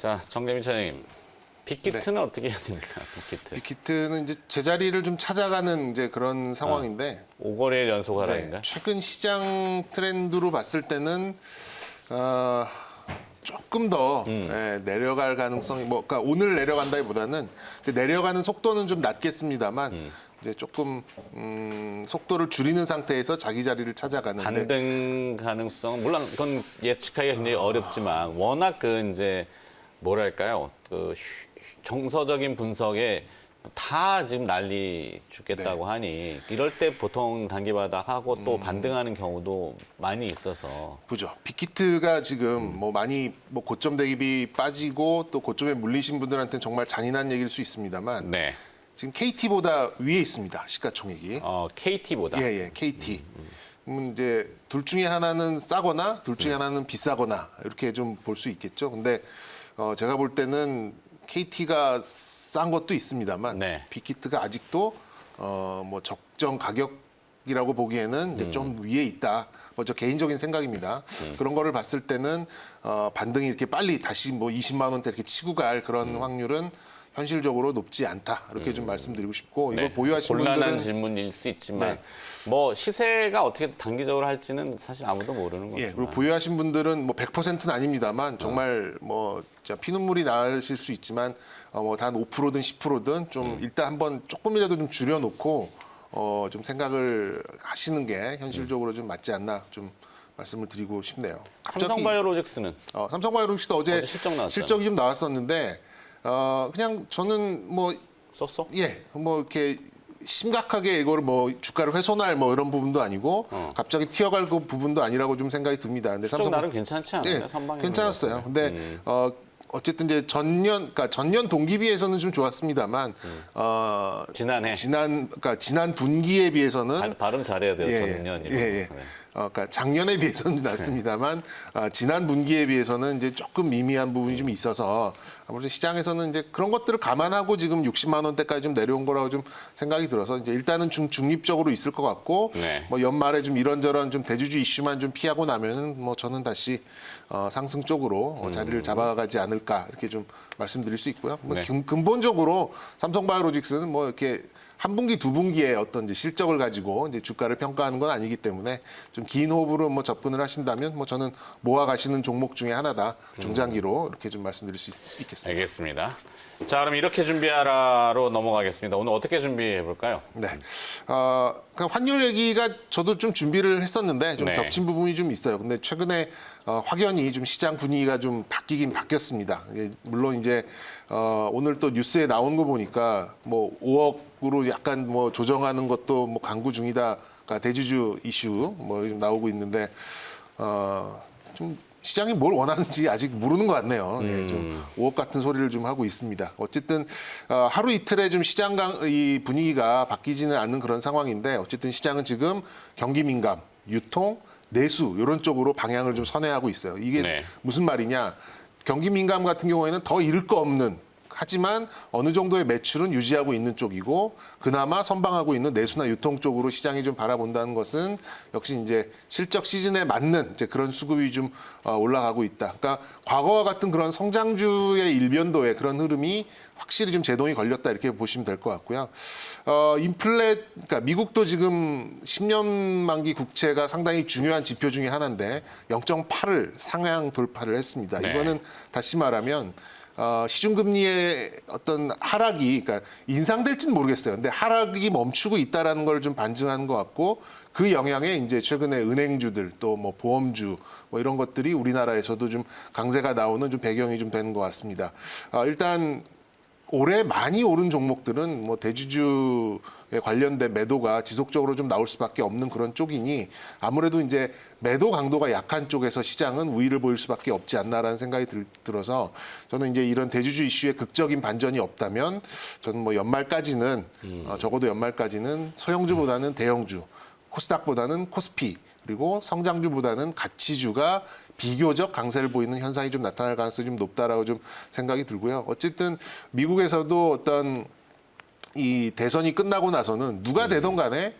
자, 정대민 차장님, 빅히트는 어떻게 해야 됩니까? 빅히트. 빅히트는 이제 제자리를 좀 찾아가는 이제 그런 상황인데 5거래일 연속 하락인가요? 최근 시장 트렌드로 봤을 때는 조금 더 내려갈 가능성이 그러니까 오늘 내려간다기보다는 내려가는 속도는 좀 낮겠습니다만 이제 조금 속도를 줄이는 상태에서 자기 자리를 찾아가는데 반등 가능성 물론 그건 예측하기가 굉장히 어렵지만 워낙 그 이제 뭐랄까요 그 정서적인 분석에 다 지금 난리 죽겠다고 하니 이럴 때 보통 단기바닥 하고 또 반등하는 경우도 많이 있어서 그죠. 빅히트가 지금 많이 고점 대비 빠지고 또 고점에 물리신 분들한테는 정말 잔인한 얘기일 수 있습니다만 네. 지금 KT보다 위에 있습니다. 시가총액이. KT보다 예, KT. 이제 둘 중에 하나는 싸거나 둘 중에 하나는 비싸거나 이렇게 좀 볼 수 있겠죠. 근데 제가 볼 때는 KT가 싼 것도 있습니다만 네. 빅히트가 아직도 적정 가격이라고 보기에는 이제 좀 위에 있다. 저 개인적인 생각입니다. 그런 거를 봤을 때는 반등이 이렇게 빨리 다시 20만 원대 이렇게 치고 갈 그런 확률은 현실적으로 높지 않다. 이렇게 좀 말씀드리고 싶고 이걸 보유하신 곤란한 분들은 질문일 수 있지만 뭐 시세가 어떻게 단기적으로 할지는 사실 아무도 모르는 거지만 그리고 보유하신 분들은 100%는 아닙니다만 정말 진짜 피눈물이 나실 수 있지만 단 5%든 10%든 좀 일단 한번 조금이라도 좀 줄여놓고 좀 생각을 하시는 게 현실적으로 좀 맞지 않나 좀 말씀을 드리고 싶네요. 삼성바이오로직스는 삼성바이오로직스 어제 실적 나왔잖아요. 실적이 좀 나왔었는데 그냥 저는 썼어? 이렇게 심각하게 이걸 주가를 훼손할 이런 부분도 아니고 갑자기 튀어갈 그 부분도 아니라고 좀 생각이 듭니다. 근데 실적 나름 괜찮지 않아요? 선방에 괜찮았어요. 근데 어쨌든 이제 전년 동기비해서는 좀 좋았습니다만 지난해 지난 분기에 비해서는 발음 잘해야 돼요. 전년 예. 그러니까 작년에 비해서는 낮습니다만 지난 분기에 비해서는 이제 조금 미미한 부분이 좀 있어서 아무래도 시장에서는 이제 그런 것들을 감안하고 지금 60만 원대까지 좀 내려온 거라고 좀 생각이 들어서 이제 일단은 중립적으로 있을 것 같고 연말에 좀 이런저런 좀 대주주 이슈만 좀 피하고 나면은 저는 다시 상승 쪽으로 자리를 잡아가지 않을까 이렇게 좀 말씀드릴 수 있고요. 근본적으로 삼성바이오로직스는 이렇게 한 분기, 두 분기의 어떤 이제 실적을 가지고 이제 주가를 평가하는 건 아니기 때문에 좀 긴 호흡으로 접근을 하신다면 저는 모아가시는 종목 중에 하나다. 중장기로 이렇게 좀 말씀드릴 수 있겠습니다. 알겠습니다. 자, 그럼 이렇게 준비하라로 넘어가겠습니다. 오늘 어떻게 준비해 볼까요? 네. 환율 얘기가 저도 좀 준비를 했었는데 좀 겹친 부분이 좀 있어요. 근데 최근에 확연히 좀 시장 분위기가 좀 바뀌긴 바뀌었습니다. 물론 이제 오늘 또 뉴스에 나온 거 보니까 5억으로 약간 조정하는 것도 강구 중이다. 그러니까 대주주 이슈 좀 나오고 있는데 좀 시장이 뭘 원하는지 아직 모르는 것 같네요. 좀 5억 같은 소리를 좀 하고 있습니다. 어쨌든 하루 이틀에 좀 시장 이 분위기가 바뀌지는 않는 그런 상황인데 어쨌든 시장은 지금 경기 민감, 유통, 내수 이런 쪽으로 방향을 좀 선회하고 있어요. 이게 무슨 말이냐? 경기 민감 같은 경우에는 더 잃을 거 없는 하지만 어느 정도의 매출은 유지하고 있는 쪽이고 그나마 선방하고 있는 내수나 유통 쪽으로 시장이 좀 바라본다는 것은 역시 이제 실적 시즌에 맞는 이제 그런 수급이 좀 올라가고 있다. 그러니까 과거와 같은 그런 성장주의 일변도의 그런 흐름이 확실히 좀 제동이 걸렸다 이렇게 보시면 될 것 같고요. 그러니까 미국도 지금 10년 만기 국채가 상당히 중요한 지표 중에 하나인데 0.8을 상향 돌파를 했습니다. 이거는 다시 말하면 시중금리의 어떤 하락이, 그러니까 인상될지는 모르겠어요. 근데 하락이 멈추고 있다라는 걸 좀 반증하는 것 같고 그 영향에 이제 최근에 은행주들 또 보험주 이런 것들이 우리나라에서도 좀 강세가 나오는 좀 배경이 좀 되는 것 같습니다. 일단 올해 많이 오른 종목들은 대주주에 관련된 매도가 지속적으로 좀 나올 수밖에 없는 그런 쪽이니 아무래도 이제 매도 강도가 약한 쪽에서 시장은 우위를 보일 수밖에 없지 않나라는 생각이 들어서 저는 이제 이런 대주주 이슈에 극적인 반전이 없다면 저는 연말까지는 적어도 연말까지는 소형주보다는 대형주, 코스닥보다는 코스피 그리고 성장주보다는 가치주가 비교적 강세를 보이는 현상이 좀 나타날 가능성이 좀 높다라고 좀 생각이 들고요. 어쨌든 미국에서도 어떤 이 대선이 끝나고 나서는 누가 되던 간에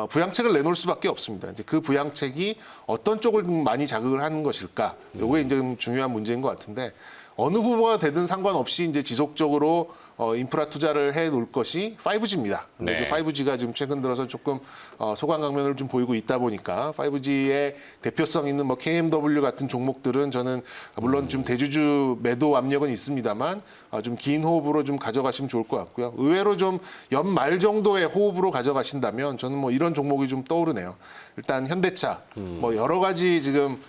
부양책을 내놓을 수밖에 없습니다. 이제 그 부양책이 어떤 쪽을 많이 자극을 하는 것일까? 요게 이제 좀 중요한 문제인 것 같은데 어느 후보가 되든 상관없이 이제 지속적으로 인프라 투자를 해 놓을 것이 5G입니다. 근데 네. 그 5G가 지금 최근 들어서 조금 소강 강면을 좀 보이고 있다 보니까 5G의 대표성 있는 뭐 KMW 같은 종목들은 저는 물론 좀 대주주 매도 압력은 있습니다만 좀 긴 호흡으로 좀 가져가시면 좋을 것 같고요. 의외로 좀 연말 정도의 호흡으로 가져가신다면 저는 뭐 이런 종목이 좀 떠오르네요. 일단 현대차 뭐 여러 가지 지금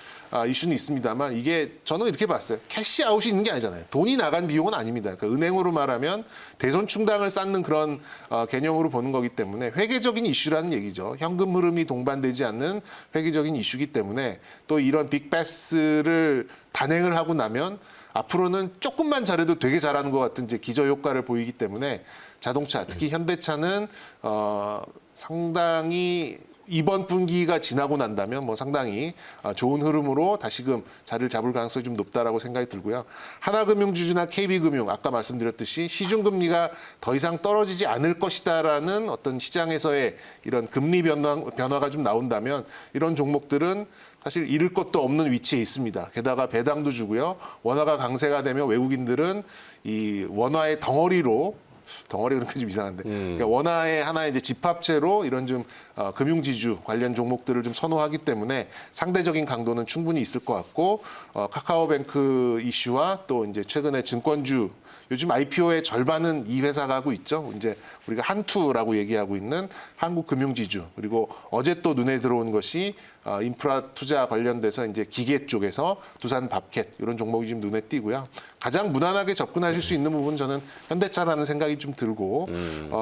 이슈는 있습니다만 이게 저는 이렇게 봤어요. 캐시아웃이 있는 게 아니잖아요. 돈이 나간 비용은 아닙니다. 그러니까 은행으로 말하면 대손 충당을 쌓는 그런 개념으로 보는 거기 때문에 회계적인 이슈라는 얘기죠. 현금 흐름이 동반되지 않는 회계적인 이슈기 때문에 또 이런 빅베스를 단행을 하고 나면 앞으로는 조금만 잘해도 되게 잘하는 것 같은 이제 기저 효과를 보이기 때문에 자동차, 특히 현대차는 상당히 이번 분기가 지나고 난다면 뭐 상당히 좋은 흐름으로 다시금 자리를 잡을 가능성이 좀 높다라고 생각이 들고요. 하나금융주주나 KB금융 아까 말씀드렸듯이 시중금리가 더 이상 떨어지지 않을 것이다라는 어떤 시장에서의 이런 금리 변화가 좀 나온다면 이런 종목들은 사실 잃을 것도 없는 위치에 있습니다. 게다가 배당도 주고요. 원화가 강세가 되면 외국인들은 이 원화의 덩어리가 그렇게 좀 이상한데 그러니까 원화의 하나의 이제 집합체로 이런 좀 금융지주 관련 종목들을 좀 선호하기 때문에 상대적인 강도는 충분히 있을 것 같고 카카오뱅크 이슈와 또 이제 최근에 증권주 요즘 IPO의 절반은 이 회사가 하고 있죠. 이제 우리가 한투라고 얘기하고 있는 한국금융지주 그리고 어제 또 눈에 들어온 것이 인프라 투자 관련돼서 이제 기계 쪽에서 두산 밥캣 이런 종목이 지금 눈에 띄고요. 가장 무난하게 접근하실 수 있는 부분 저는 현대차라는 생각이 좀 들고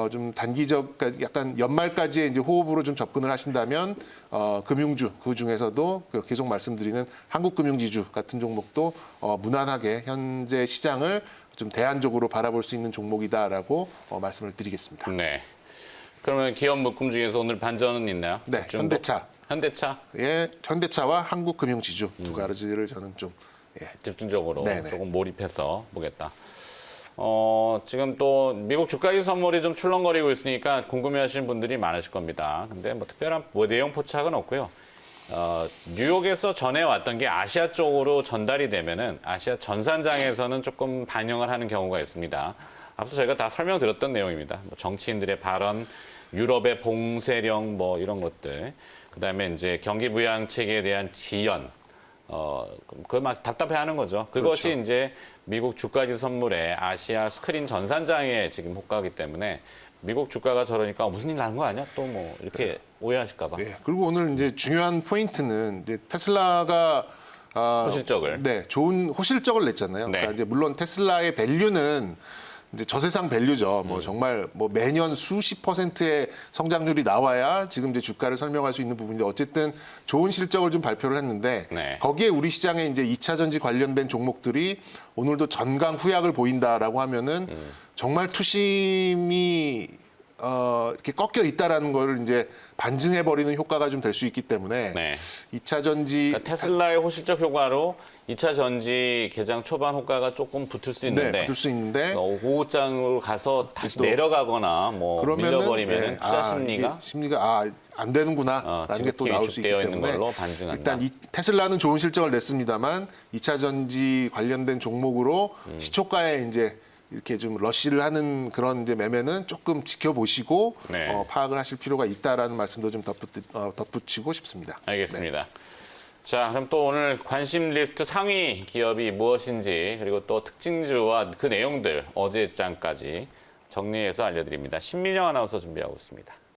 좀 단기적 약간 연말까지의 이제 호흡으로 좀 접근을 하신다면 금융주 그 중에서도 계속 말씀드리는 한국금융지주 같은 종목도 무난하게 현재 시장을 좀 대안적으로 바라볼 수 있는 종목이다라고 말씀을 드리겠습니다. 네. 그러면 기업 묶음 중에서 오늘 반전은 있나요? 네, 현대차. 현대차 예, 현대차와 한국금융지주 두 가지를 저는 좀 집중적으로 네네. 조금 몰입해서 보겠다. 지금 또 미국 주가지 선물이 좀 출렁거리고 있으니까 궁금해하시는 분들이 많으실 겁니다. 근데 뭐 특별한 내용 포착은 없고요. 뉴욕에서 전해왔던 게 아시아 쪽으로 전달이 되면은 아시아 전산장에서는 조금 반영을 하는 경우가 있습니다. 앞서 저희가 다 설명드렸던 내용입니다. 뭐 정치인들의 발언, 유럽의 봉쇄령 뭐 이런 것들, 그다음에 이제 경기 부양책에 대한 지연, 그걸 막 답답해하는 거죠. 그것이 그렇죠. 이제 미국 주가지 선물의 아시아 스크린 전산장에 지금 효과이기 때문에. 미국 주가가 저러니까 무슨 일 나는 거 아니야? 또 뭐 이렇게 오해하실까 봐. 예, 그리고 오늘 이제 중요한 포인트는 이제 테슬라가 호실적을. 좋은 호실적을 냈잖아요. 네. 그러니까 이제 물론 테슬라의 밸류는 이제 저세상 밸류죠. 뭐 정말 뭐 매년 수십 %의 성장률이 나와야 지금 이제 주가를 설명할 수 있는 부분인데 어쨌든 좋은 실적을 좀 발표를 했는데 네. 거기에 우리 시장에 이제 2차 전지 관련된 종목들이 오늘도 전강 후약을 보인다라고 하면은 정말 투심이 이렇게 꺾여 있다라는 거를 이제 반증해 버리는 효과가 좀 될 수 있기 때문에 네. 2차 전지 그러니까 테슬라의 호실적 효과로 2차 전지 개장 초반 효과가 조금 붙을 수 있는데 붙을 수 있는데 고장으로 가서 다시 또 내려가거나 뭐 밀려버리면 투자 심리가 이게 심리가 안 되는구나라는 게 또 지극히 나올 수 있기 위축되어 있는 때문에 걸로 반증한다. 일단 이 테슬라는 좋은 실적을 냈습니다만 2차 전지 관련된 종목으로 시초가에 이제 이렇게 좀 러시를 하는 그런 이제 매매는 조금 지켜보시고 네. 파악을 하실 필요가 있다라는 말씀도 좀 덧붙이고 싶습니다. 알겠습니다. 자, 그럼 또 오늘 관심 리스트 상위 기업이 무엇인지 그리고 또 특징주와 그 내용들 어제 장까지 정리해서 알려드립니다. 신민영 아나운서 준비하고 있습니다.